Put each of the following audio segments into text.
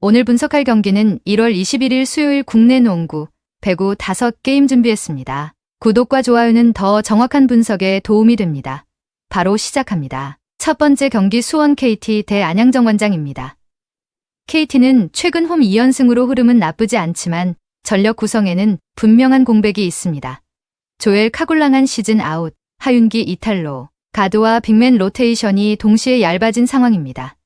오늘 분석할 경기는 1월 21일 수요일 국내 농구, 배구 5게임 준비했습니다. 구독과 좋아요는 더 정확한 분석에 도움이 됩니다. 바로 시작합니다. 첫 번째 경기 수원 KT 대 안양정관장입니다. KT는 최근 홈 2연승으로 흐름은 나쁘지 않지만 전력 구성에는 분명한 공백이 있습니다. 조엘 카굴랑한 시즌 아웃, 하윤기 이탈로, 가드와 빅맨 로테이션이 동시에 얇아진 상황입니다.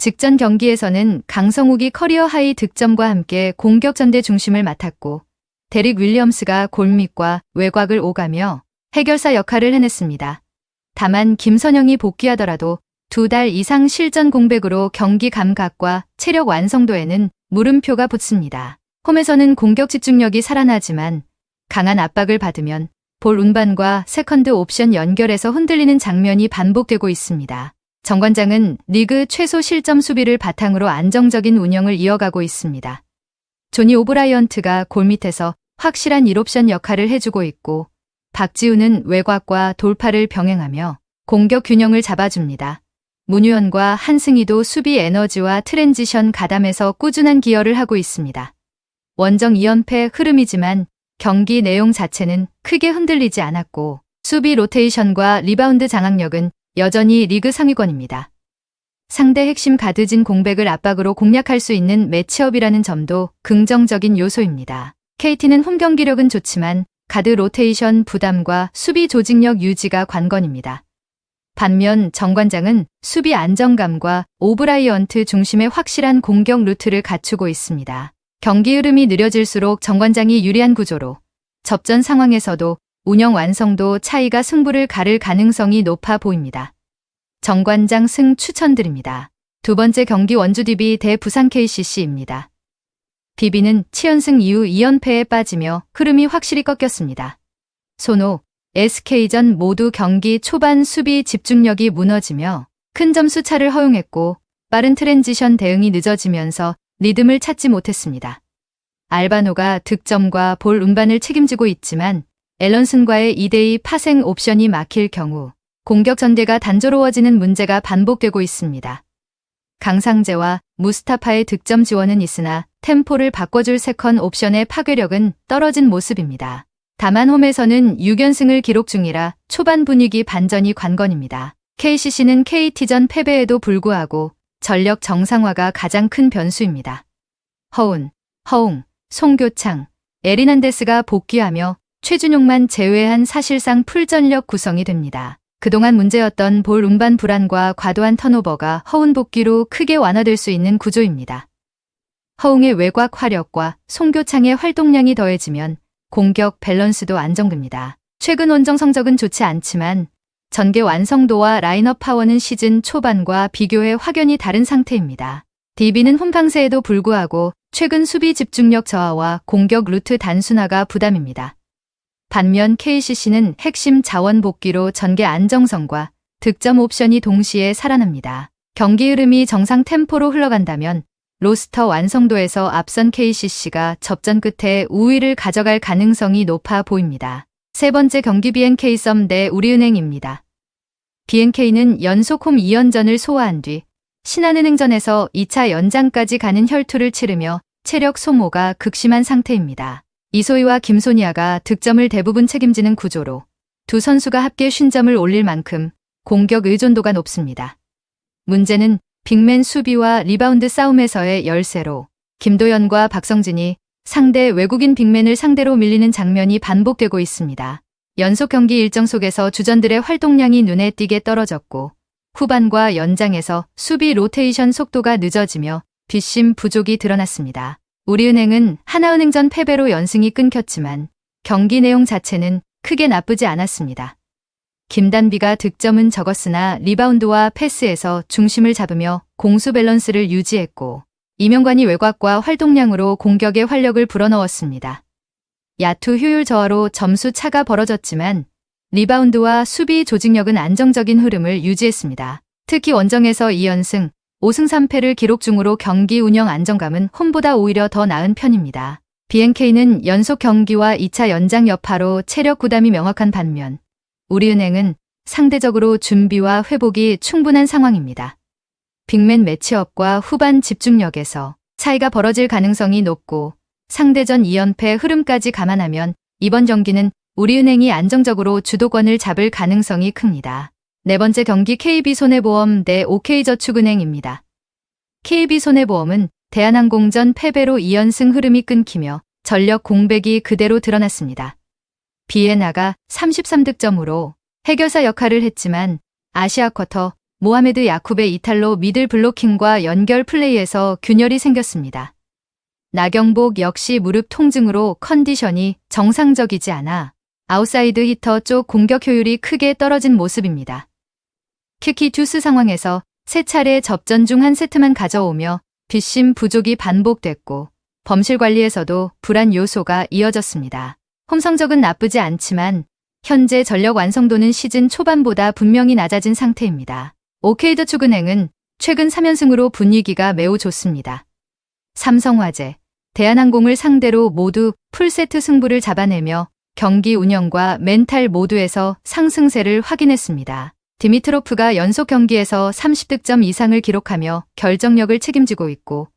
직전 경기에서는 강성욱이 커리어 하이 득점과 함께 공격 전대 중심을 맡았고 데릭 윌리엄스가 골밑과 외곽을 오가며 해결사 역할을 해냈습니다. 다만 김선영이 복귀하더라도 2달 이상 실전 공백으로 경기 감각과 체력 완성도에는 물음표가 붙습니다. 홈에서는 공격 집중력이 살아나지만 강한 압박을 받으면 볼 운반과 세컨드 옵션 연결해서 흔들리는 장면이 반복되고 있습니다. 정관장은 리그 최소 실점 수비를 바탕으로 안정적인 운영을 이어가고 있습니다. 조니 오브라이언트가 골밑에서 확실한 1옵션 역할을 해주고 있고 박지우는 외곽과 돌파를 병행하며 공격 균형을 잡아줍니다. 문유현과 한승희도 수비 에너지와 트랜지션 가담에서 꾸준한 기여를 하고 있습니다. 원정 2연패 흐름이지만 경기 내용 자체는 크게 흔들리지 않았고 수비 로테이션과 리바운드 장악력은 여전히 리그 상위권입니다. 상대 핵심 가드진 공백을 압박으로 공략할 수 있는 매치업이라는 점도 긍정적인 요소입니다. KT는 홈 경기력은 좋지만 가드 로테이션 부담과 수비 조직력 유지가 관건입니다. 반면 정관장은 수비 안정감과 오브라이언트 중심의 확실한 공격 루트를 갖추고 있습니다. 경기 흐름이 느려질수록 정관장이 유리한 구조로 접전 상황에서도 운영 완성도 차이가 승부를 가를 가능성이 높아 보입니다. 정관장 승 추천드립니다. 두 번째 경기 원주 DB 대 부산 KCC입니다. DB는 7연승 이후 2연패에 빠지며 흐름이 확실히 꺾였습니다. 손호, SK전 모두 경기 초반 수비 집중력이 무너지며 큰 점수 차를 허용했고 빠른 트랜지션 대응이 늦어지면서 리듬을 찾지 못했습니다. 알바노가 득점과 볼 운반을 책임지고 있지만 앨런슨과의 2대2 파생 옵션이 막힐 경우 공격 전개가 단조로워지는 문제가 반복되고 있습니다. 강상재와 무스타파의 득점 지원은 있으나 템포를 바꿔줄 세컨 옵션의 파괴력은 떨어진 모습입니다. 다만 홈에서는 6연승을 기록 중이라 초반 분위기 반전이 관건입니다. KCC는 KT전 패배에도 불구하고 전력 정상화가 가장 큰 변수입니다. 허운, 허웅, 송교창, 에리난데스가 복귀하며 최준용만 제외한 사실상 풀전력 구성이 됩니다. 그동안 문제였던 볼 운반 불안과 과도한 턴오버가 허운 복귀로 크게 완화될 수 있는 구조입니다. 허웅의 외곽 화력과 송교창의 활동량이 더해지면 공격 밸런스도 안정됩니다. 최근 원정 성적은 좋지 않지만 전개 완성도와 라인업 파워는 시즌 초반과 비교해 확연히 다른 상태입니다. DB는 홈 강세에도 불구하고 최근 수비 집중력 저하와 공격 루트 단순화가 부담입니다. 반면 KCC는 핵심 자원 복귀로 전개 안정성과 득점 옵션이 동시에 살아납니다. 경기 흐름이 정상 템포로 흘러간다면 로스터 완성도에서 앞선 KCC가 접전 끝에 우위를 가져갈 가능성이 높아 보입니다. 세 번째 경기 BNK 썸 대 우리은행입니다. BNK는 연속 홈 2연전을 소화한 뒤 신한은행전에서 2차 연장까지 가는 혈투를 치르며 체력 소모가 극심한 상태입니다. 이소희와 김소니아가 득점을 대부분 책임지는 구조로 두 선수가 합계 50점을 올릴 만큼 공격 의존도가 높습니다. 문제는 빅맨 수비와 리바운드 싸움에서의 열세로 김도현과 박성진이 상대 외국인 빅맨을 상대로 밀리는 장면이 반복되고 있습니다. 연속 경기 일정 속에서 주전들의 활동량이 눈에 띄게 떨어졌고 후반과 연장에서 수비 로테이션 속도가 늦어지며 뒷심 부족이 드러났습니다. 우리은행은 하나은행전 패배로 연승이 끊겼지만 경기 내용 자체는 크게 나쁘지 않았습니다. 김단비가 득점은 적었으나 리바운드와 패스에서 중심을 잡으며 공수 밸런스를 유지했고 이명관이 외곽과 활동량으로 공격의 활력을 불어넣었습니다. 야투 효율 저하로 점수 차가 벌어졌지만 리바운드와 수비 조직력은 안정적인 흐름을 유지했습니다. 특히 원정에서 2연승, 5승 3패를 기록 중으로 경기 운영 안정감은 홈보다 오히려 더 나은 편입니다. BNK는 연속 경기와 2차 연장 여파로 체력 부담이 명확한 반면 우리은행은 상대적으로 준비와 회복이 충분한 상황입니다. 빅맨 매치업과 후반 집중력에서 차이가 벌어질 가능성이 높고 상대전 2연패 흐름까지 감안하면 이번 경기는 우리은행이 안정적으로 주도권을 잡을 가능성이 큽니다. 네 번째 경기 KB손해보험 대 OK저축은행입니다. KB손해보험은 대한항공전 패배로 2연승 흐름이 끊기며 전력 공백이 그대로 드러났습니다. 비에나가 33득점으로 해결사 역할을 했지만 아시아 쿼터 모하메드 야쿠브의 이탈로 미들 블로킹과 연결 플레이에서 균열이 생겼습니다. 나경복 역시 무릎 통증으로 컨디션이 정상적이지 않아 아웃사이드 히터 쪽 공격 효율이 크게 떨어진 모습입니다. 특히 듀스 상황에서 3차례 접전 중 한 세트만 가져오며 뒷심 부족이 반복됐고 범실 관리에서도 불안 요소가 이어졌습니다. 홈 성적은 나쁘지 않지만 현재 전력 완성도는 시즌 초반보다 분명히 낮아진 상태입니다. OK저축은행은 최근 3연승으로 분위기가 매우 좋습니다. 삼성화재, 대한항공을 상대로 모두 풀세트 승부를 잡아내며 경기 운영과 멘탈 모두에서 상승세를 확인했습니다. 디미트로프가 연속 경기에서 30득점 이상을 기록하며 결정력을 책임지고 있고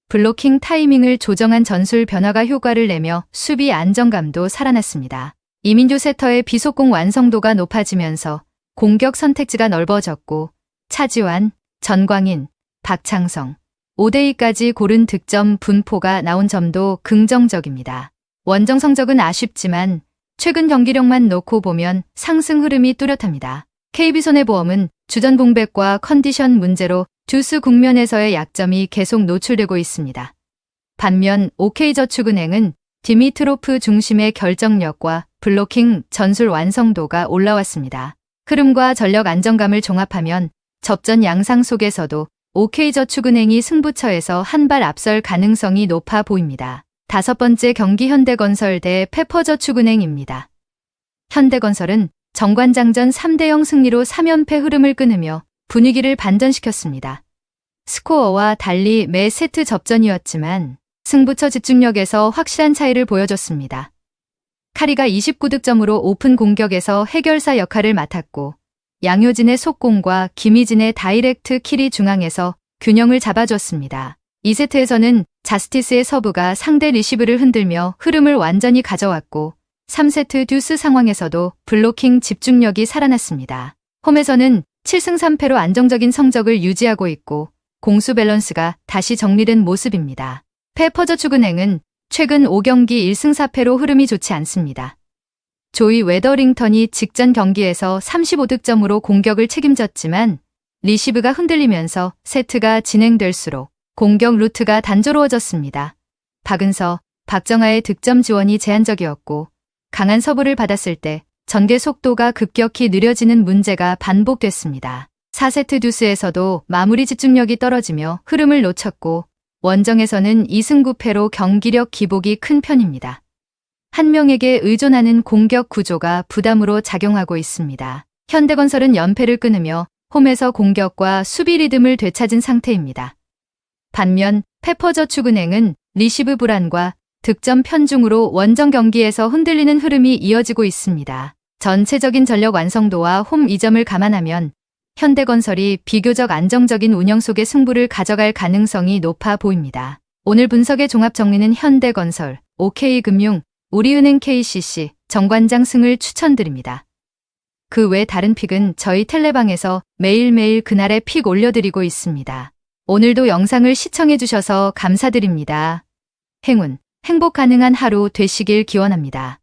블로킹 타이밍을 조정한 전술 변화가 효과를 내며 수비 안정감도 살아났습니다. 이민규 세터의 비속공 완성도가 높아지면서 공격 선택지가 넓어졌고 차지완, 전광인, 박창성, 오대희까지 고른 득점 분포가 나온 점도 긍정적입니다. 원정 성적은 아쉽지만 최근 경기력만 놓고 보면 상승 흐름이 뚜렷합니다. KB손해보험은 주전 공백과 컨디션 문제로 듀스 국면에서의 약점이 계속 노출되고 있습니다. 반면 OK저축은행은 디미트로프 중심의 결정력과 블로킹 전술 완성도가 올라왔습니다. 흐름과 전력 안정감을 종합하면 접전 양상 속에서도 OK저축은행이 승부처에서 한 발 앞설 가능성이 높아 보입니다. 다섯 번째 경기 현대건설 대 페퍼저축은행입니다. 현대건설은 정관장전 3대0 승리로 3연패 흐름을 끊으며 분위기를 반전시켰습니다. 스코어와 달리 매 세트 접전이었지만 승부처 집중력에서 확실한 차이를 보여줬습니다. 카리가 29득점으로 오픈 공격에서 해결사 역할을 맡았고 양효진의 속공과 김희진의 다이렉트 킬이 중앙에서 균형을 잡아줬습니다. 2세트에서는 자스티스의 서브가 상대 리시브를 흔들며 흐름을 완전히 가져왔고 3세트 듀스 상황에서도 블로킹 집중력이 살아났습니다. 홈에서는 7승 3패로 안정적인 성적을 유지하고 있고 공수 밸런스가 다시 정리된 모습입니다. 페퍼저축은행은 최근 5경기 1승 4패로 흐름이 좋지 않습니다. 조이 웨더링턴이 직전 경기에서 35득점으로 공격을 책임졌지만 리시브가 흔들리면서 세트가 진행될수록 공격 루트가 단조로워졌습니다. 박은서, 박정아의 득점 지원이 제한적이었고 강한 서브를 받았을 때 전개 속도가 급격히 느려지는 문제가 반복됐습니다. 4세트 듀스에서도 마무리 집중력이 떨어지며 흐름을 놓쳤고 원정에서는 2승 9패로 경기력 기복이 큰 편입니다. 한 명에게 의존하는 공격 구조가 부담으로 작용하고 있습니다. 현대건설은 연패를 끊으며 홈에서 공격과 수비 리듬을 되찾은 상태입니다. 반면 페퍼저축은행은 리시브 불안과 득점 편중으로 원정 경기에서 흔들리는 흐름이 이어지고 있습니다. 전체적인 전력 완성도와 홈 이점을 감안하면 현대건설이 비교적 안정적인 운영 속의 승부를 가져갈 가능성이 높아 보입니다. 오늘 분석의 종합 정리는 현대건설, OK금융, 우리은행 KCC, 정관장 승을 추천드립니다. 그 외 다른 픽은 저희 텔레방에서 매일매일 그날의 픽 올려드리고 있습니다. 오늘도 영상을 시청해주셔서 감사드립니다. 행운, 행복 가능한 하루 되시길 기원합니다.